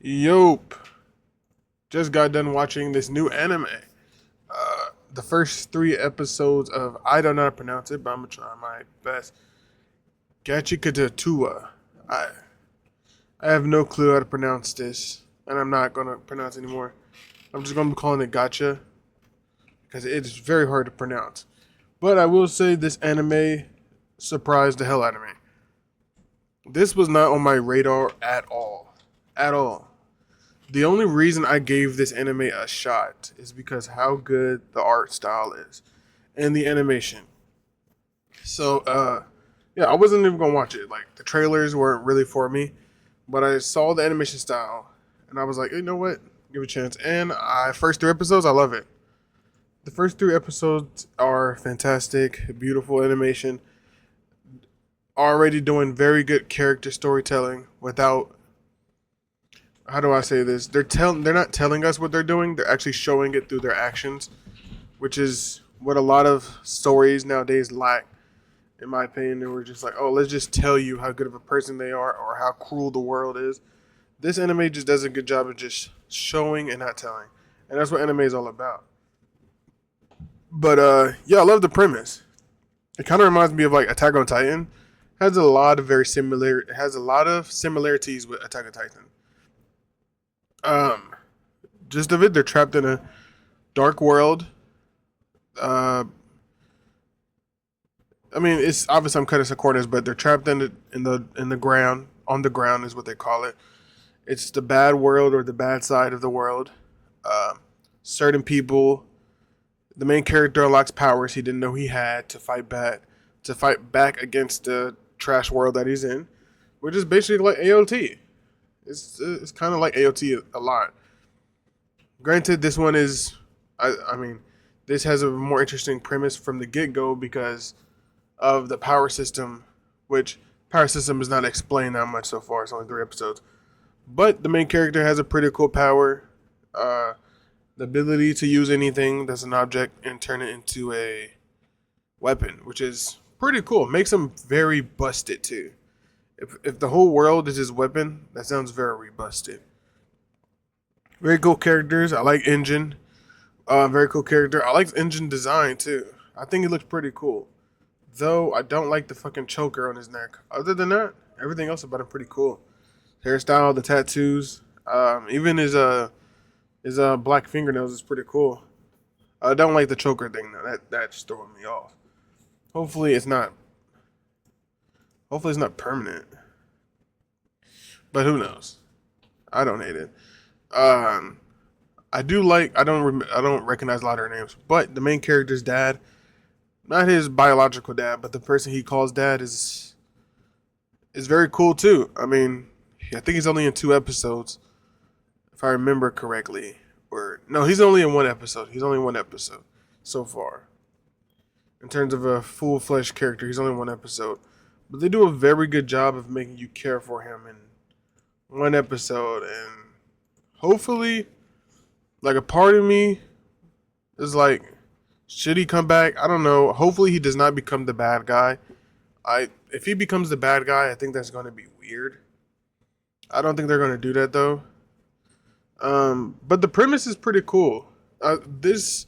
Yope. Just got done watching this new anime. The first three episodes of I don't know how to pronounce it, but I'm gonna try my best. Gachiakuta. I I have no clue how to pronounce this, and I'm not gonna pronounce it anymore. I'm just gonna be calling it Gotcha because it is very hard to pronounce. But I will say this anime surprised the hell out of me. This was not on my radar at all. At all. The only reason I gave this anime a shot is because how good the art style is and the animation. So, yeah, I wasn't even gonna watch it. Like the trailers weren't really for me, but I saw the animation style and I was like, you know what, give it a chance. And I first three episodes, I love it. The first three episodes are fantastic, beautiful animation, already doing very good character storytelling without, how do I say this? They're not telling us what they're doing. They're actually showing it through their actions, which is what a lot of stories nowadays lack. In my opinion, they were just like, oh, let's just tell you how good of a person they are or how cruel the world is. This anime just does a good job of just showing and not telling, and that's what anime is all about. But yeah, I love the premise. It kind of reminds me of like Attack on Titan. Has a lot of very similar. It has a lot of similarities with Attack on Titan. Um, just of it, they're trapped in a dark world. Uh, I mean, it's obviously I'm cutting some corners, but they're trapped in the ground. On the ground is what they call it. It's the bad world or the bad side of the world. Uh, Certain people, the main character unlocks powers he didn't know he had to fight back against the trash world that he's in, which is basically like AOT. It's kind of like AOT a lot. Granted, this one is, I mean, this has a more interesting premise from the get go because of the power system, which power system is not explained that much so far. It's only three episodes, but the main character has a pretty cool power, uh, the ability to use anything that's an object and turn it into a weapon, which is pretty cool. Makes him very busted too. If the whole world is his weapon, that sounds very busted. Very cool characters. I like Engine. Very cool character. I like Engine design too. I think he looks pretty cool. Though I don't like the fucking choker on his neck. Other than that, everything else about him pretty cool. Hairstyle, the tattoos, even his black fingernails is pretty cool. I don't like the choker thing though. That's throwing me off. Hopefully it's not. Hopefully it's not permanent. But who knows? I don't hate it. Um, I do like. I don't recognize a lot of their names, but the main character's dad, not his biological dad, but the person he calls dad is very cool too. I mean, I think he's only in two episodes, if I remember correctly. Or no, he's only in one episode. He's only in one episode so far. In terms of a full fledged character, he's only in one episode. But they do a very good job of making you care for him in one episode, and hopefully, like a part of me is like, should he come back? I don't know. Hopefully, he does not become the bad guy. If he becomes the bad guy, I think that's going to be weird. I don't think they're going to do that though. But the premise is pretty cool. This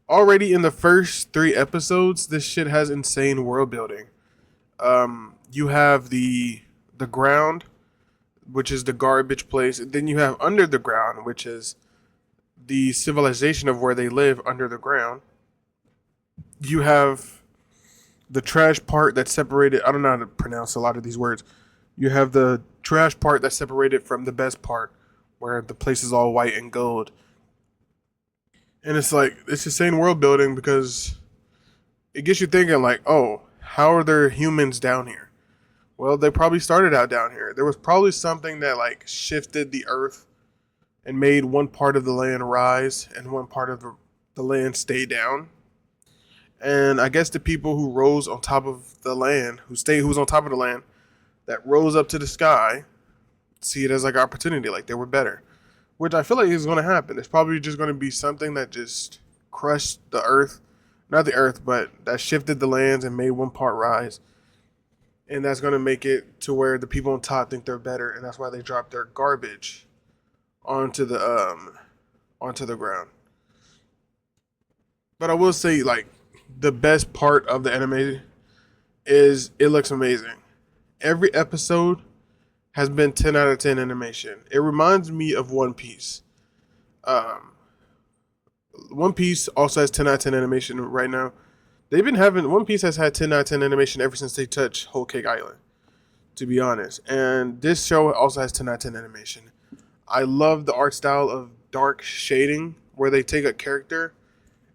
already in the first three episodes, this shit has insane world building. You have the ground, which is the garbage place. And then you have under the ground, which is the civilization of where they live under the ground. You have the trash part that's separated. I don't know how to pronounce a lot of these words. You have the trash part that's separated from the best part, where the place is all white and gold. And it's like, it's insane world building because it gets you thinking like, oh, how are there humans down here? Well, they probably started out down here. There was probably something that like shifted the earth and made one part of the land rise and one part of the land stay down. And I guess the people who rose on top of the land, who was on top of the land, that rose up to the sky, see it as like opportunity, like they were better. Which I feel like is going to happen. It's probably just going to be something that just crushed the earth, not the earth, but that shifted the lands and made one part rise. And that's going to make it to where the people on top think they're better, and that's why they drop their garbage onto the ground. But I will say, like, the best part of the anime is it looks amazing. Every episode has been 10 out of 10 animation. It reminds me of One Piece. Um, One Piece also has 10 out of 10 animation right now. They've been having One Piece has had 10 out of 10 animation ever since they touched Whole Cake Island, to be honest. And this show also has 10 out of 10 animation. I love the art style of dark shading where they take a character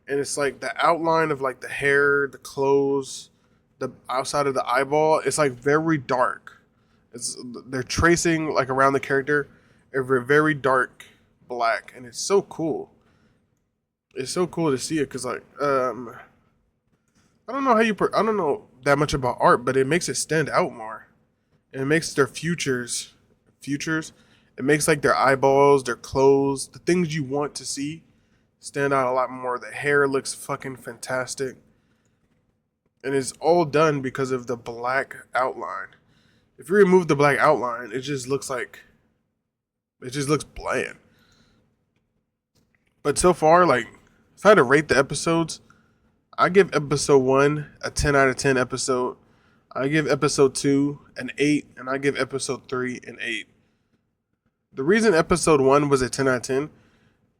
and it's like the outline of like the hair, the clothes, the outside of the eyeball. It's like very dark. They're tracing like around the character a very dark black, and it's so cool. It's so cool to see it because like I don't know I don't know that much about art, but it makes it stand out more. And it makes their futures. It makes like their eyeballs, their clothes, the things you want to see stand out a lot more. The hair looks fucking fantastic. And it's all done because of the black outline. If you remove the black outline, it just looks bland. But so far, like, if I had to rate the episodes, I give episode 1 a 10 out of 10 episode. I give episode 2 an 8, and I give episode 3 an 8. The reason episode 1 was a 10 out of 10,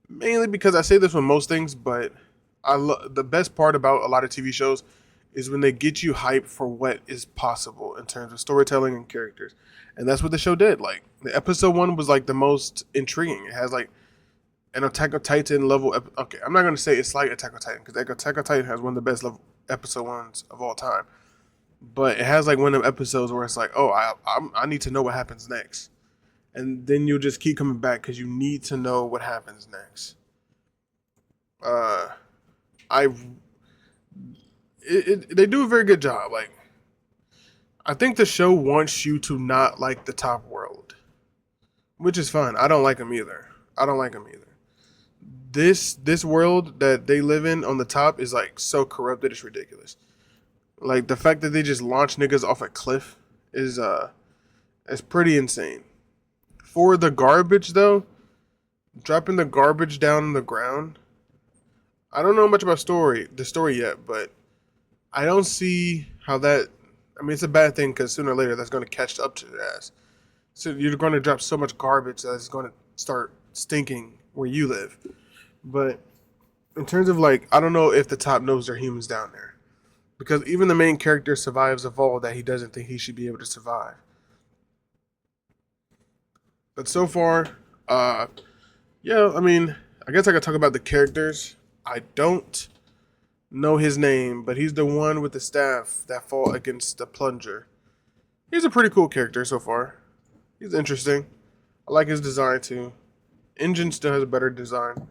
mainly because I say this with most things, but the best part about a lot of TV shows is when they get you hyped for what is possible in terms of storytelling and characters. And that's what the show did. Like, the episode 1 was like the most intriguing. It has like an Attack on Titan level. Okay, I'm not going to say it's like Attack on Titan because Attack on Titan has one of the best episode 1s of all time. But it has like one of them episodes where it's like, oh, I need to know what happens next. And then you'll just keep coming back because you need to know what happens next. They do a very good job. Like, I think the show wants you to not like the top world, which is fine. I don't like them either. This world that they live in on the top is like so corrupted, it's ridiculous. Like the fact that they just launch niggas off a cliff is pretty insane. For the garbage though, dropping the garbage down on the ground. I don't know much about the story yet, but I don't see how that. I mean, it's a bad thing because sooner or later that's going to catch up to their ass. So you're going to drop so much garbage that it's going to start stinking where you live. But in terms of like, I don't know if the top knows there are humans down there, because even the main character survives a fall that he doesn't think he should be able to survive. But so far, yeah, I mean, I guess I could talk about the characters. I don't know his name, but he's the one with the staff that fought against the plunger. He's a pretty cool character so far. He's interesting. I like his design too. Engine still has a better design.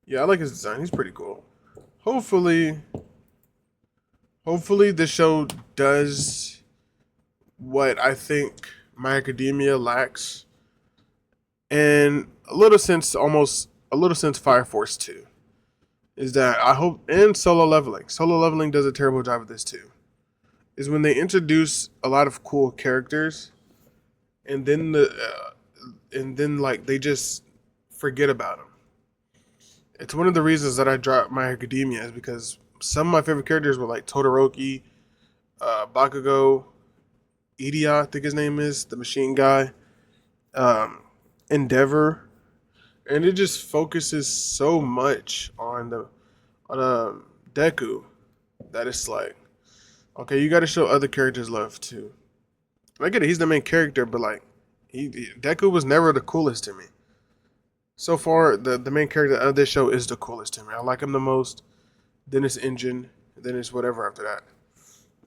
Yeah, I like his design. He's pretty cool. Hopefully this show does what I think My Academia lacks, and a little sense Fire Force 2. Is that I hope, and Solo Leveling. Solo Leveling does a terrible job of this too. Is when they introduce a lot of cool characters, and then like they just forget about them. It's one of the reasons that I dropped My Academia is because some of my favorite characters were like Todoroki, Bakugo, Idia, I think his name is, the machine guy, Endeavor. And it just focuses so much on Deku that it's like, okay, you got to show other characters love too. I get it, he's the main character, but like, Deku was never the coolest to me. So far, the main character of this show is the coolest to me. I like him the most. Then it's Engine. Then it's whatever after that.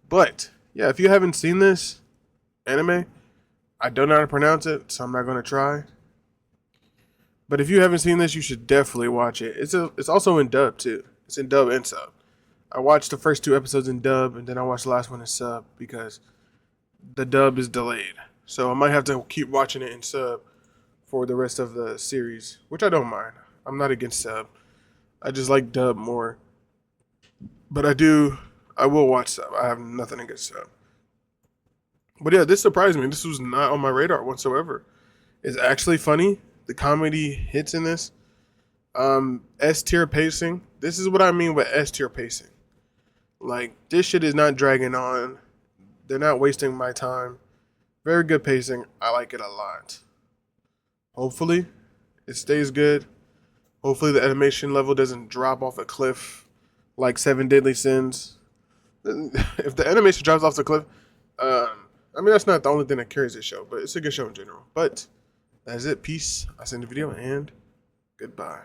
But yeah, if you haven't seen this anime, I don't know how to pronounce it, so I'm not going to try. But if you haven't seen this, you should definitely watch it. It's also in dub too. It's in dub and sub. I watched the first 2 episodes in dub, and then I watched the last one in sub because the dub is delayed. So I might have to keep watching it in sub for the rest of the series, which I don't mind. I'm not against sub. I just like dub more. But I will watch sub. I have nothing against sub. But yeah, this surprised me. This was not on my radar whatsoever. It's actually funny. The comedy hits in this. S tier pacing. This is what I mean with S tier pacing. Like, this shit is not dragging on. They're not wasting my time. Very good pacing. I like it a lot. Hopefully, it stays good. Hopefully, the animation level doesn't drop off a cliff like Seven Deadly Sins. If the animation drops off the cliff, I mean, that's not the only thing that carries this show, but it's a good show in general. But that's it. Peace. I send the video and goodbye.